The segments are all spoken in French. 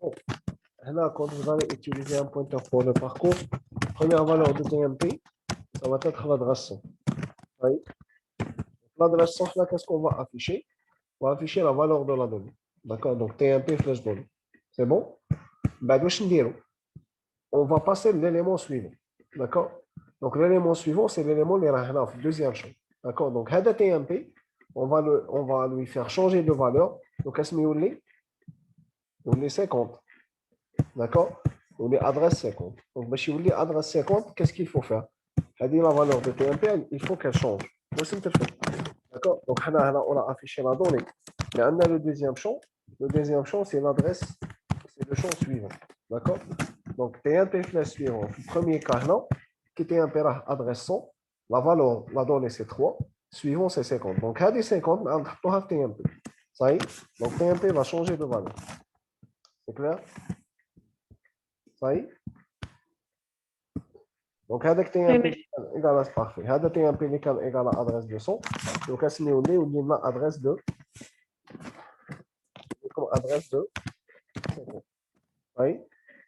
Bon, là, quand vous allez utiliser un pointeur pour le parcours, première valeur de TMP, ça va être l'adresse 100. Oui. L'adresse 100, là, qu'est-ce qu'on va afficher? On va afficher la valeur de la donnée. D'accord? Donc, TMP flash donnée. C'est bon? Ben, on va passer l'élément suivant. D'accord? Donc, l'élément suivant, c'est l'élément le deuxième champ. D'accord? Donc, header TMP, on va lui faire changer de valeur. Donc, qu'est-ce qu'on est 50. D'accord? On est adresse 50. Donc, si vous voulez adresse 50, qu'est-ce qu'il faut faire? C'est-à-dire la valeur de TMP, il faut qu'elle change. D'accord? Donc, on a affiché la donnée. Mais on a le deuxième champ. Le deuxième champ, c'est l'adresse, c'est le champ suivant. D'accord? Donc, TMP flash suivant. Le premier cas, là, qui TMP adresse 100, la valeur, la donnée, c'est 3. Suivant, c'est 50. Donc, à des 50, on a TMP. Ça y est? Donc, TMP va changer de valeur. C'est clair? Ça y est? Donc, هذاك تي ام بي égal à parfait. هذا تي ام بي اللي كان égal à adresse de 100. Donc, اسميو لي ولي لنا adresse de comme adresse de 50. Oui.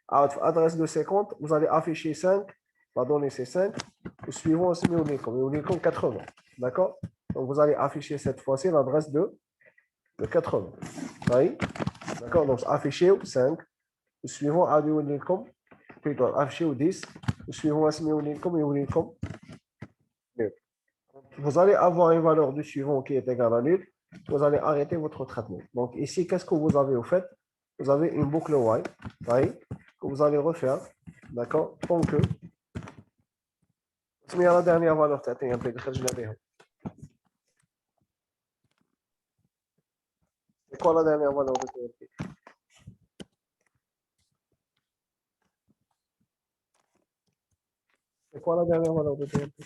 Alors, adresse de 50, vous allez afficher 5. La donnée, c'est 5. Le suivant, اسميو لي comme 80. D'accord? Donc, vous allez afficher cette fois-ci l'adresse de 80. Oui. D'accord? Donc, afficher 5. Le suivant, plutôt afficher 10. Le suivant, اسميو لي comme vous allez avoir une valeur du suivant qui est égale à nul, vous allez arrêter votre traitement. Donc ici, qu'est-ce que vous avez au fait? Vous avez une boucle while, que vous allez refaire, d'accord? Tant que, c'est la dernière valeur, c'est quoi la dernière valeur de TNP? C'est quoi la dernière valeur de TNP?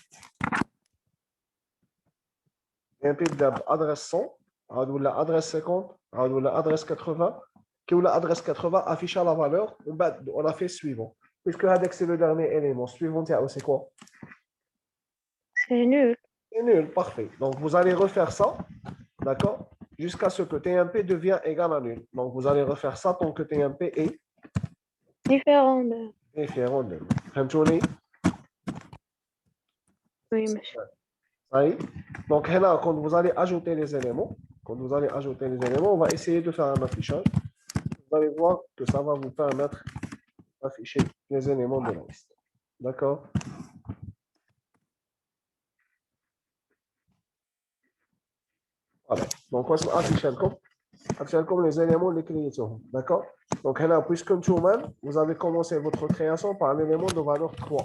TNP adresse 100, adresse 50, adresse 80, qui ou l'adresse 80 affiche la valeur, on a fait suivant. Puisque avec c'est le dernier élément, suivant, c'est quoi? C'est nul. C'est nul, parfait. Donc vous allez refaire ça, d'accord, jusqu'à ce que TMP devient égal à nul. Donc vous allez refaire ça tant que TMP est Différent de... différent de nul. فهمتوني؟ Oui, monsieur. Oui. Donc là, quand vous allez ajouter les éléments, on va essayer de faire un affichage. Vous allez voir que ça va vous permettre d'afficher les éléments de la liste. D'accord? Voilà. Donc, on va afficher comme les éléments de création. D'accord? Donc là, puisque vous avez commencé votre création par l'élément de valeur 3.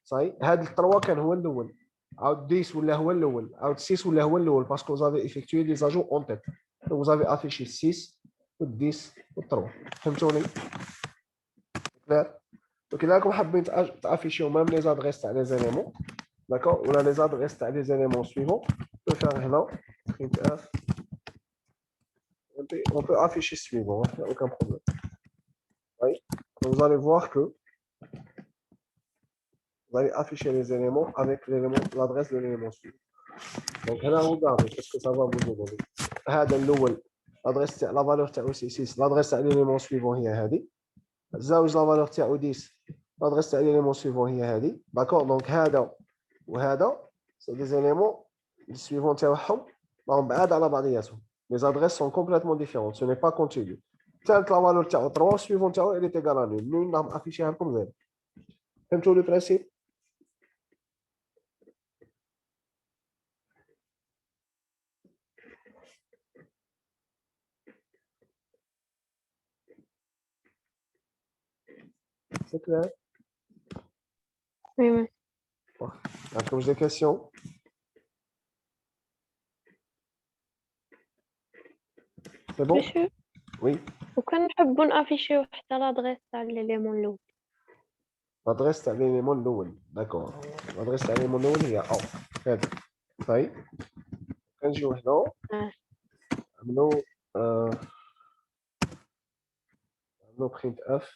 صحيح هذا التروا كان هو الاول عاود 10 ولا هو الاول عاود 6 ولا هو الاول باسكو vous avez effectué les ajouts en tête. Donc vous avez affiché 6 و 10 و 3 فهمتوني clair donc là comme حابين تافيشيو même les adresses تاع les éléments d'accord ولا les adresses تاع les éléments suivants on peut faire هنا printf on peut afficher suivant aucun problème oui. Donc vous allez voir que vous allez afficher les éléments avec l'adresse de l'élément suivant. Donc là, regardez, qu'est-ce que ça va vous demander. L'adresse, la valeur تاعو سي 6, l'adresse تاع l'élément suivant هي هذه. زاوج la valeur تاعو 10, l'adresse تاع l'élément suivant هي هذه. D'accord? Donc هذا وهذا, c'est des éléments suivants تاعهم راهم بعاد على بعضياتهم. Les adresses sont complètement différentes, ce n'est pas continu. ثالث la valeur تاعو 3, suivant تاعو elle est égale à nul. Nous راهم afficher لكم زيرو. فهمتوا le principe? C'est clair? Oui, monsieur. Comme des questions? C'est bon? Monsieur, Oui. وكان نحبوا نافيشيو حتى لادريس تاع ليليمون الاول. L'adresse تاع l'élément الاول d'accord l'adresse تاع l'élément الاول هي ا هذا طيب كنجيو هنا نعملو نعملو print اف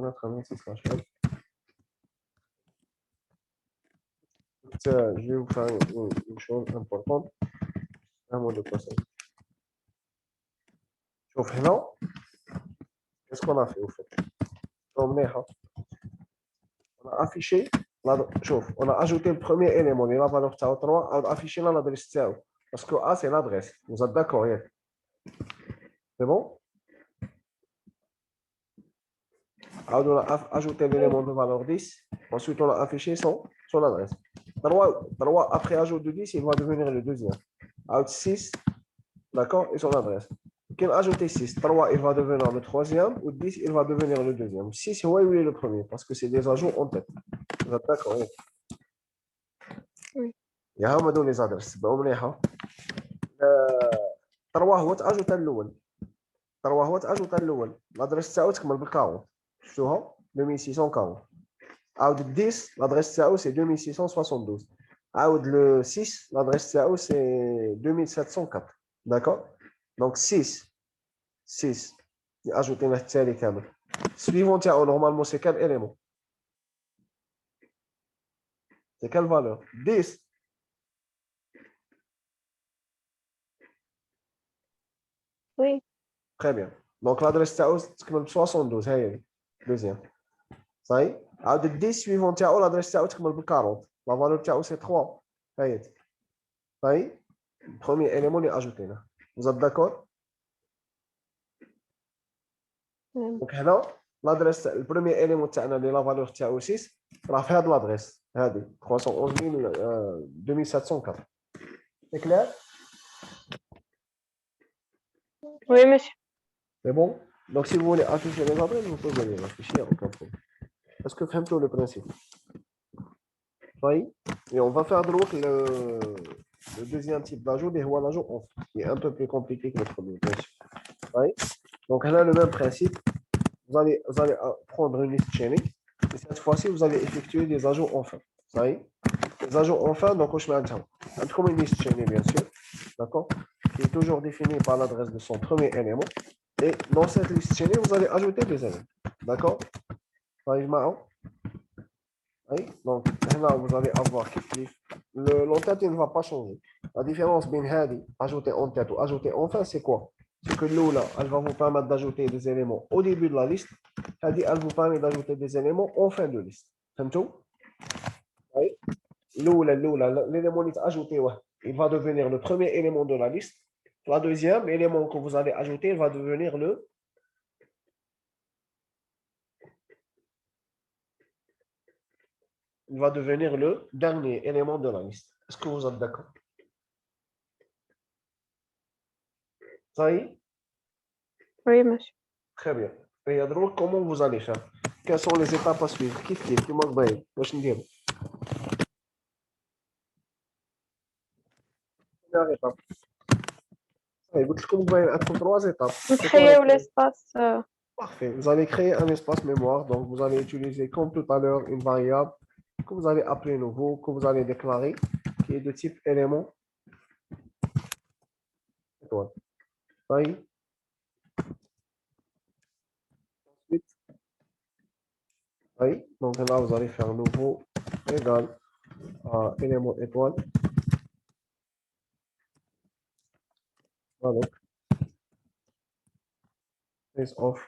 ça sera chouette. Je vais vous faire une chose importante. Un mot de conseil. شوف هنا qu'est-ce qu'on a fait au fait on a affiché on a ajouté le premier élément la valeur 3 on a affiché l'adresse parce que A c'est l'adresse vous êtes d'accord c'est bon on a ajouté l'élément de valeur 10 ensuite on a affiché son adresse 3 après ajout de 10 il va devenir le deuxième 6 d'accord et son adresse. Quand ajouter 6, 3 il va devenir le troisième, ou 10 il va devenir le deuxième. 6 oui, il est le premier, parce que c'est des ajouts en tête. Vous êtes d'accord? Oui. Il y a les adresses. 3 هو تاجوت الاول 3 هو تاجوت الاول l'adresse تاعو تكمل بال 40 شفتوها 2640 عاود 10 l'adresse تاعو c'est 2672 عاود le 6 l'adresse تاعو c'est 2704 d'accord donc 6 ajouter le التالي كامل suivant تاعو normalement c'est quel élément c'est quelle valeur 10 Oui. très bien donc l'adresse تاعو تكمل ب 72 هاي deuxième صحيح عاود 10 suivant تاعو l'adresse تاعو تكمل ب 40 la valeur تاعو c'est 3 هاي صحيح premier élément اللي اجوتيناه vous êtes d'accord donc هنا l'adresse le premier élément تاعنا اللي la valeur تاعو 6 راه في هاد l'adresse هذه 311204 c'est clair Oui, monsieur. c'est bon donc si vous voulez afficher les adresses vous pouvez les afficher aucun problème est-ce que فهمتوا le principe oui et on va faire le deuxième type d'ajout des l'ajout off qui est un peu plus compliqué que le premier bien sûr oui donc là le même principe vous allez prendre une liste chaînée et cette fois-ci vous allez effectuer des ajouts enfin oui les ajouts enfin donc je mets comme une liste chaînée bien sûr d'accord qui est toujours définie par l'adresse de son premier élément et dans cette liste chaînée vous allez ajouter des éléments d'accord oui donc là vous allez avoir l'entête il ne va pas changer la différence entre ajouter en tête ou ajouter enfin c'est quoi c'est que l'oula elle va vous permettre d'ajouter des éléments au début de la liste elle vous permet d'ajouter des éléments en fin de liste فهمتوا oui l'élément ajouté il va devenir le premier élément de la liste la deuxième élément que vous allez ajouter il va devenir le dernier élément de la liste. Est-ce que vous êtes d'accord? Ça y est? Oui, monsieur. Très bien. Et donc, comment vous allez faire? Quelles sont les étapes à suivre? Qui manque bien? Moi, je dis. Première étape. قلت لكم être trois étapes. Créer l'espace. Parfait. Vous allez créer un espace mémoire. Donc, vous allez utiliser, comme tout à l'heure, une variable que vous allez appeler nouveau, que vous allez déclarer, qui est de type élément. Étoile. Ça y est? Ensuite, oui. Donc là, vous allez faire nouveau égal à élément étoile. Avec face off.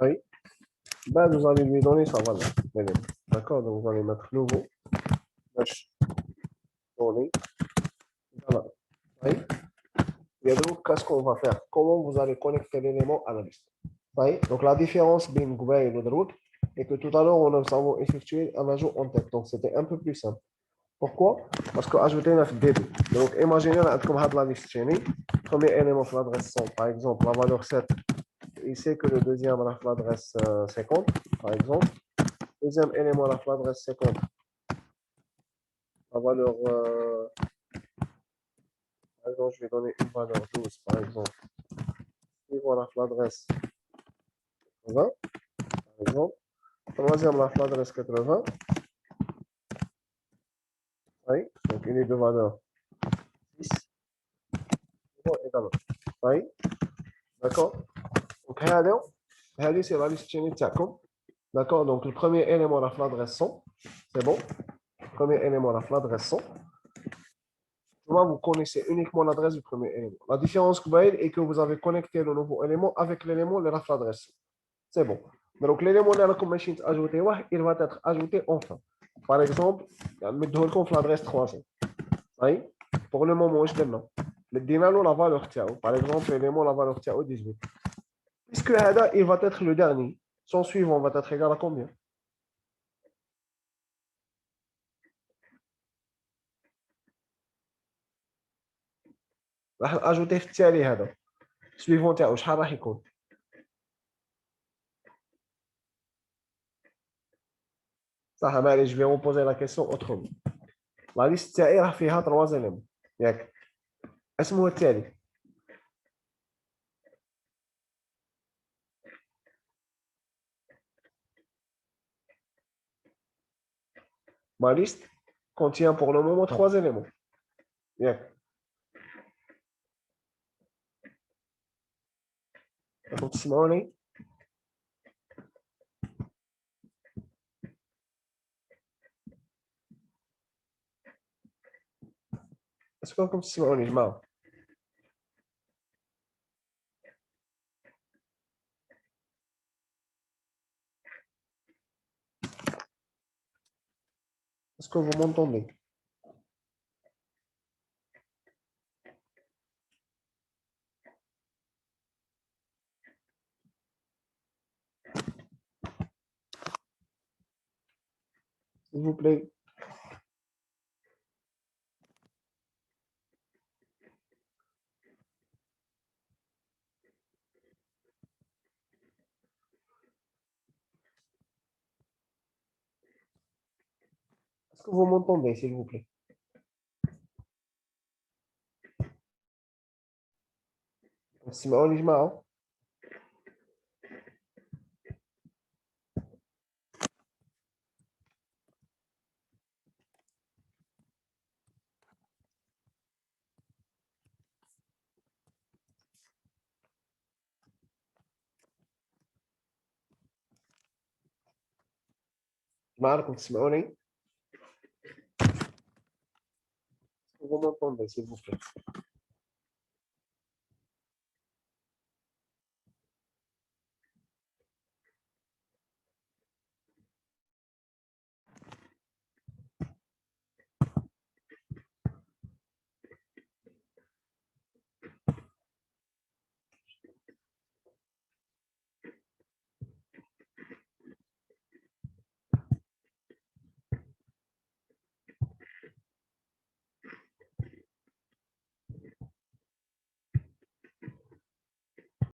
Oui. Ben, vous allez lui donner sa valeur. D'accord? Donc vous allez mettre nouveau. Donner. Voilà. Oui. Et donc, qu'est-ce qu'on va faire? Comment vous allez connecter l'élément à la liste? Oui. Donc la différence entre Goubaï et le Drouk est que tout à l'heure, on a effectué un ajout en tête. Donc c'était un peu plus simple. Pourquoi? Parce que ajouter un début. Donc imaginez comme la liste chaînée. Premier élément de l'adresse 100, par exemple, la valeur 7. Il sait que le deuxième a l'adresse 50, par exemple. Deuxième élément a l'adresse 50. La valeur, par exemple, je vais donner une valeur 12, par exemple. Et voilà l'adresse 20, par exemple. Troisième, l'adresse 80. Oui. unité de valeur 6 égale 1. Oui, d'accord. Donc, c'est la liste de تاعكم. D'accord, donc le premier élément de l'adresse 100, c'est bon. Le premier élément de l'adresse 100. Vous connaissez uniquement l'adresse du premier élément. La différence est que vous avez connecté le nouveau élément avec l'élément de l'adresse. C'est bon. Donc l'élément de la machine ajouté, il va être ajouté enfin. Par exemple, mettons l'adresse 300. Oui. Pour le moment, je donne la valeur tiao. Par exemple, l'élément la valeur tiao 18. Puisque il va être le dernier. Son suivant va être égal à combien? راح اجوتي في التالي هذا سويفون تاعو شحال راح يكون صح معليش جو بوزي لا كيسيون اوترومون لا ليست تاعي راه فيها 3 زيليمون ياك اسمه التالي ما ليست contient pour le moment 3 éléments ياك راكم تسمعوني اسكو راكم تسمعوني يا جماعه اسكو vous m'entendez s'il vous plaît est-ce que vous m'entendez s'il vous plaît تسمعوني يا جماعه جماعه راكم تسمعوني vous m'entendez s'il vous plaît